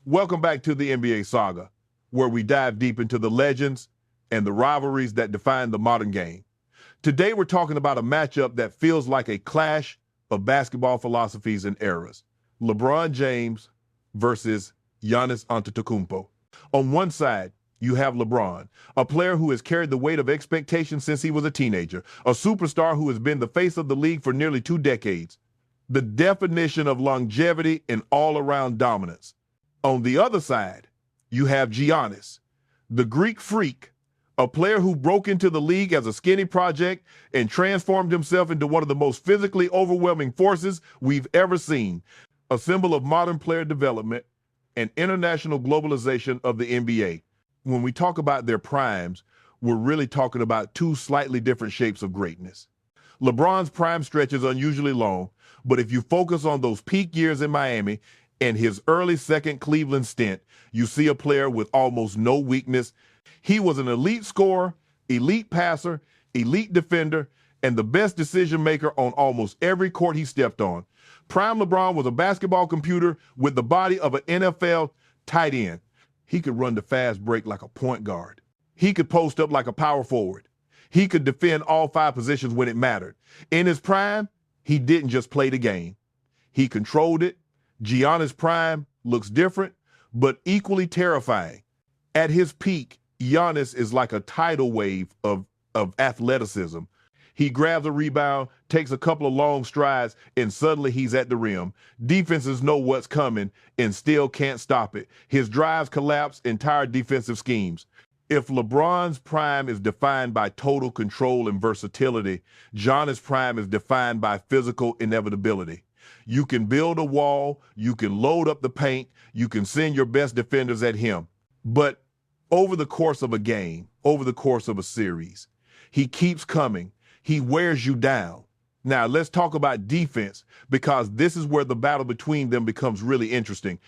Welcome back to the NBA Saga, where we dive deep into the legends and the rivalries that define the modern game. Today we're talking about a matchup that feels like a clash of basketball philosophies and eras. LeBron James versus Giannis Antetokounmpo. On one side, you have LeBron, a player who has carried the weight of expectation since he was a teenager, a superstar who has been the face of the league for nearly 2 decades, the definition of longevity and all-around dominance. On the other side, you have Giannis, the Greek freak, a player who broke into the league as a skinny project and transformed himself into one of the most physically overwhelming forces we've ever seen, a symbol of modern player development and international globalization of the NBA. When we talk about their primes, we're really talking about 2 slightly different shapes of greatness. LeBron's prime stretch is unusually long, but if you focus on those peak years in Miami and his early second Cleveland stint, you see a player with almost no weakness. He was an elite scorer, elite passer, elite defender, and the best decision maker on almost every court he stepped on. Prime LeBron was a basketball computer with the body of an NFL tight end. He could run the fast break like a point guard. He could post up like a power forward. He could defend all 5 positions when it mattered. In his prime, he didn't just play the game. He controlled it. Giannis' prime looks different, but equally terrifying. At his peak, Giannis is like a tidal wave of athleticism. He grabs a rebound, takes a couple of long strides, and suddenly he's at the rim. Defenses know what's coming and still can't stop it. His drives collapse entire defensive schemes. If LeBron's prime is defined by total control and versatility, Giannis' prime is defined by physical inevitability. You can build a wall, you can load up the paint, you can send your best defenders at him. But over the course of a game, over the course of a series, he keeps coming. He wears you down. Now, let's talk about defense, because this is where the battle between them becomes really interesting.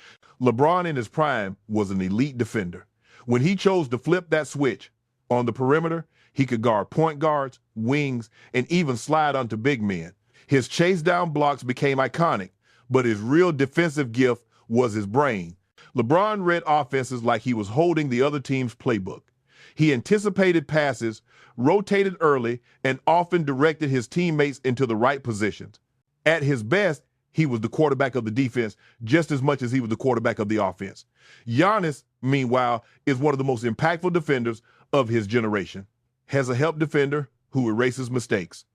LeBron in his prime was an elite defender. When he chose to flip that switch on the perimeter, he could guard point guards, wings, and even slide onto big men. His chase down blocks became iconic, but his real defensive gift was his brain. LeBron read offenses like he was holding the other team's playbook. He anticipated passes, rotated early, and often directed his teammates into the right positions. At his best, he was the quarterback of the defense just as much as he was the quarterback of the offense. Giannis, meanwhile, is one of the most impactful defenders of his generation. Has a help defender who erases mistakes.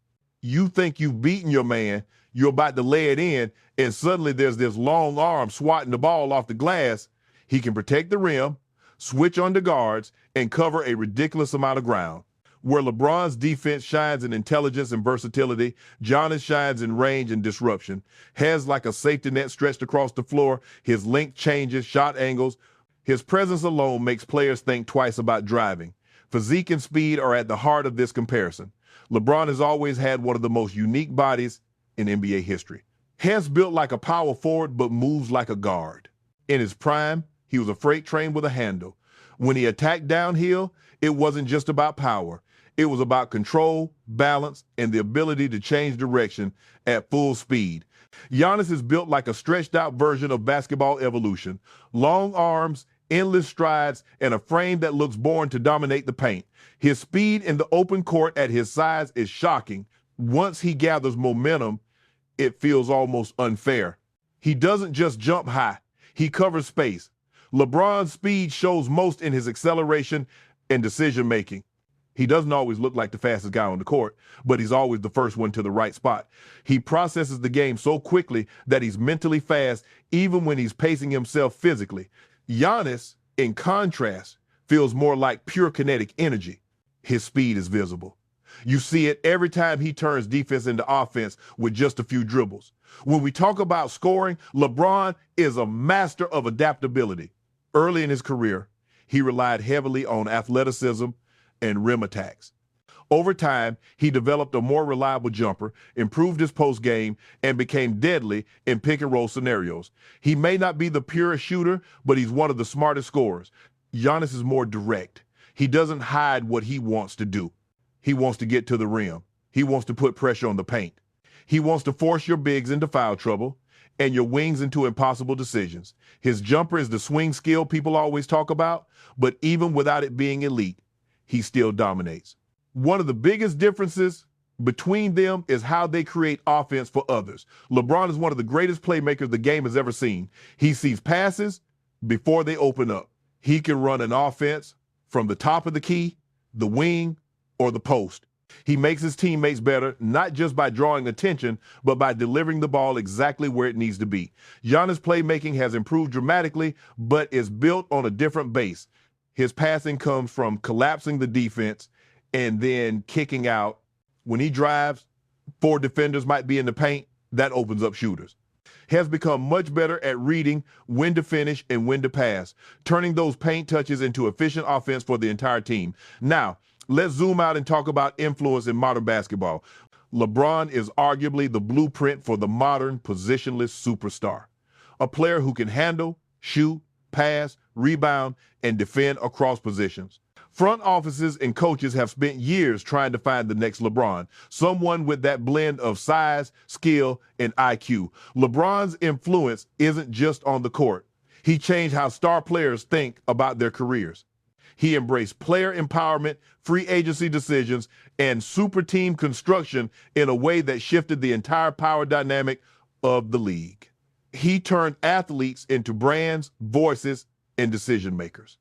You think you've beaten your man, you're about to lay it in, and suddenly there's this long arm swatting the ball off the glass. He can protect the rim, switch on the guards, and cover a ridiculous amount of ground. Where LeBron's defense shines in intelligence and versatility, Giannis shines in range and disruption. Has like a safety net stretched across the floor, his length changes, shot angles. His presence alone makes players think twice about driving. Physique and speed are at the heart of this comparison. LeBron has always had one of the most unique bodies in NBA history. Has built like a power forward, but moves like a guard. In his prime, he was a freight train with a handle. When he attacked downhill, it wasn't just about power. It was about control, balance, and the ability to change direction at full speed. Giannis is built like a stretched out version of basketball evolution. Long arms, endless strides, and a frame that looks born to dominate the paint. His speed in the open court at his size is shocking. Once he gathers momentum, it feels almost unfair. He doesn't just jump high, he covers space. LeBron's speed shows most in his acceleration and decision-making. He doesn't always look like the fastest guy on the court, but he's always the first one to the right spot. He processes the game so quickly that he's mentally fast, even when he's pacing himself physically. Giannis, in contrast, feels more like pure kinetic energy. His speed is visible. You see it every time he turns defense into offense with just a few dribbles. When we talk about scoring, LeBron is a master of adaptability. Early in his career, he relied heavily on athleticism and rim attacks. Over time, he developed a more reliable jumper, improved his post game, and became deadly in pick and roll scenarios. He may not be the purest shooter, but he's one of the smartest scorers. Giannis is more direct. He doesn't hide what he wants to do. He wants to get to the rim. He wants to put pressure on the paint. He wants to force your bigs into foul trouble, and your wings into impossible decisions. His jumper is the swing skill people always talk about, but even without it being elite, he still dominates. One of the biggest differences between them is how they create offense for others. LeBron is one of the greatest playmakers the game has ever seen. He sees passes before they open up. He can run an offense from the top of the key, the wing, or the post. He makes his teammates better, not just by drawing attention, but by delivering the ball exactly where it needs to be. Giannis' playmaking has improved dramatically, but is built on a different base. His passing comes from collapsing the defense and then kicking out. When he drives, 4 defenders might be in the paint. That opens up shooters. He has become much better at reading when to finish and when to pass, turning those paint touches into efficient offense for the entire team. Now, let's zoom out and talk about influence in modern basketball. LeBron is arguably the blueprint for the modern positionless superstar, a player who can handle, shoot, pass, rebound, and defend across positions. Front offices and coaches have spent years trying to find the next LeBron, someone with that blend of size, skill, and IQ. LeBron's influence isn't just on the court. He changed how star players think about their careers. He embraced player empowerment, free agency decisions, and super team construction in a way that shifted the entire power dynamic of the league. He turned athletes into brands, voices, and decision makers.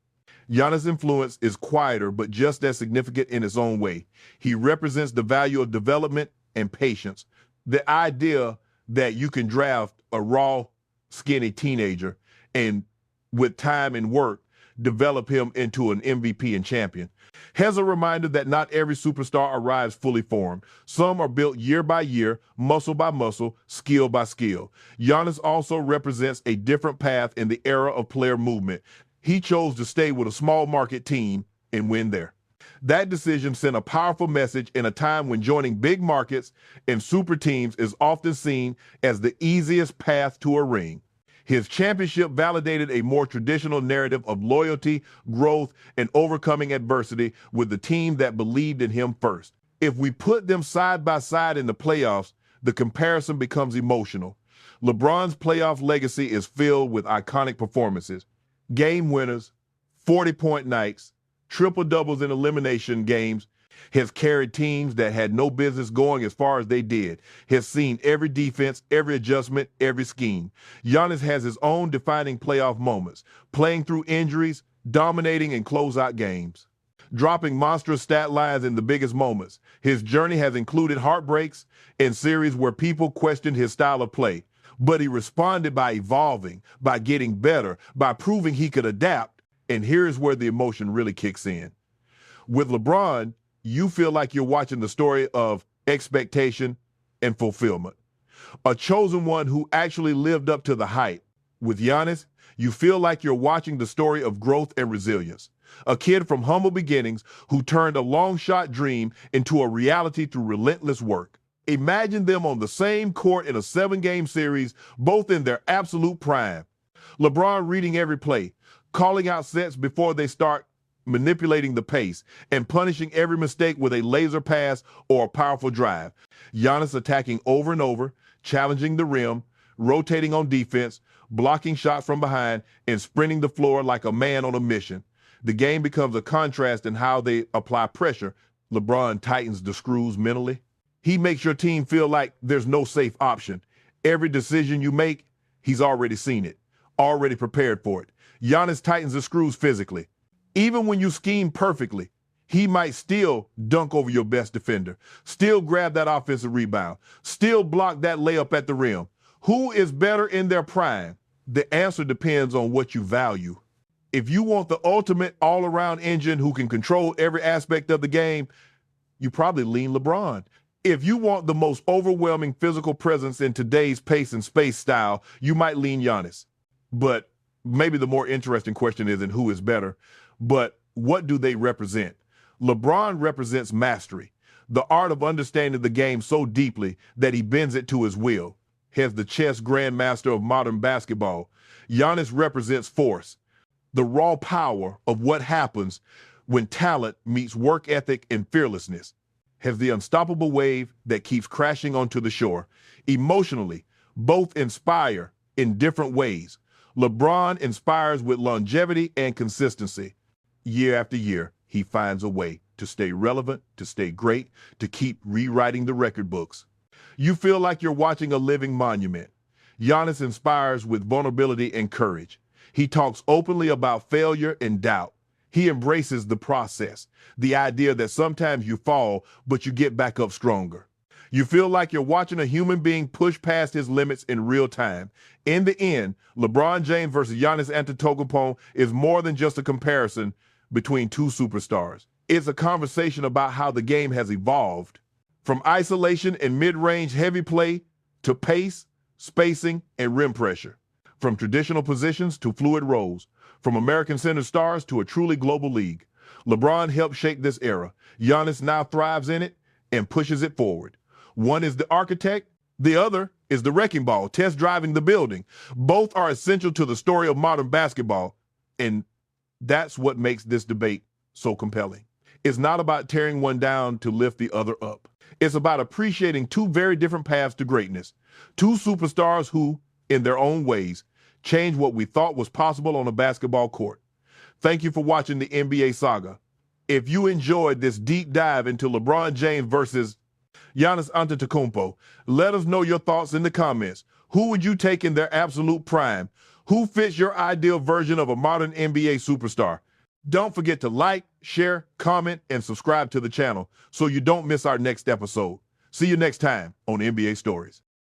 Giannis' influence is quieter, but just as significant in its own way. He represents the value of development and patience. The idea that you can draft a raw, skinny teenager and with time and work, develop him into an MVP and champion. Here's a reminder that not every superstar arrives fully formed. Some are built year by year, muscle by muscle, skill by skill. Giannis also represents a different path in the era of player movement. He chose to stay with a small market team and win there. That decision sent a powerful message in a time when joining big markets and super teams is often seen as the easiest path to a ring. His championship validated a more traditional narrative of loyalty, growth, and overcoming adversity with the team that believed in him first. If we put them side by side in the playoffs, the comparison becomes emotional. LeBron's playoff legacy is filled with iconic performances. Game winners, 40-point nights, triple-doubles in elimination games, has carried teams that had no business going as far as they did, has seen every defense, every adjustment, every scheme. Giannis has his own defining playoff moments, playing through injuries, dominating in closeout games, dropping monstrous stat lines in the biggest moments. His journey has included heartbreaks and series where people questioned his style of play. But he responded by evolving, by getting better, by proving he could adapt. And here's where the emotion really kicks in. With LeBron, you feel like you're watching the story of expectation and fulfillment. A chosen one who actually lived up to the hype. With Giannis, you feel like you're watching the story of growth and resilience. A kid from humble beginnings who turned a long shot dream into a reality through relentless work. Imagine them on the same court in a 7-game series, both in their absolute prime. LeBron reading every play, calling out sets before they start, manipulating the pace, and punishing every mistake with a laser pass or a powerful drive. Giannis attacking over and over, challenging the rim, rotating on defense, blocking shots from behind, and sprinting the floor like a man on a mission. The game becomes a contrast in how they apply pressure. LeBron tightens the screws mentally. He makes your team feel like there's no safe option. Every decision you make, he's already seen it, already prepared for it. Giannis tightens the screws physically. Even when you scheme perfectly, he might still dunk over your best defender, still grab that offensive rebound, still block that layup at the rim. Who is better in their prime? The answer depends on what you value. If you want the ultimate all-around engine who can control every aspect of the game, you probably lean LeBron. If you want the most overwhelming physical presence in today's pace and space style, you might lean Giannis. But maybe the more interesting question isn't who is better, but what do they represent? LeBron represents mastery, the art of understanding the game so deeply that he bends it to his will. He's the chess grandmaster of modern basketball. Giannis represents force, the raw power of what happens when talent meets work ethic and fearlessness. Has the unstoppable wave that keeps crashing onto the shore. Emotionally, Both inspire in different ways. LeBron inspires with longevity and consistency. Year after year, he finds a way to stay relevant, to stay great, to keep rewriting the record books. You feel like you're watching a living monument. Giannis inspires with vulnerability and courage. He talks openly about failure and doubt. He embraces the process, the idea that sometimes you fall, but you get back up stronger. You feel like you're watching a human being push past his limits in real time. In the end, LeBron James versus Giannis Antetokounmpo is more than just a comparison between two superstars. It's a conversation about how the game has evolved from isolation and mid-range heavy play to pace, spacing, and rim pressure, from traditional positions to fluid roles, from American-centered stars to a truly global league. LeBron helped shape this era. Giannis now thrives in it and pushes it forward. One is the architect, the other is the wrecking ball, test driving the building. Both are essential to the story of modern basketball, and that's what makes this debate so compelling. It's not about tearing one down to lift the other up. It's about appreciating two very different paths to greatness. Two superstars who, in their own ways, changed what we thought was possible on a basketball court. Thank you for watching the NBA Saga. If you enjoyed this deep dive into LeBron James versus Giannis Antetokounmpo, let us know your thoughts in the comments. Who would you take in their absolute prime? Who fits your ideal version of a modern NBA superstar? Don't forget to like, share, comment, and subscribe to the channel so you don't miss our next episode. See you next time on NBA Stories.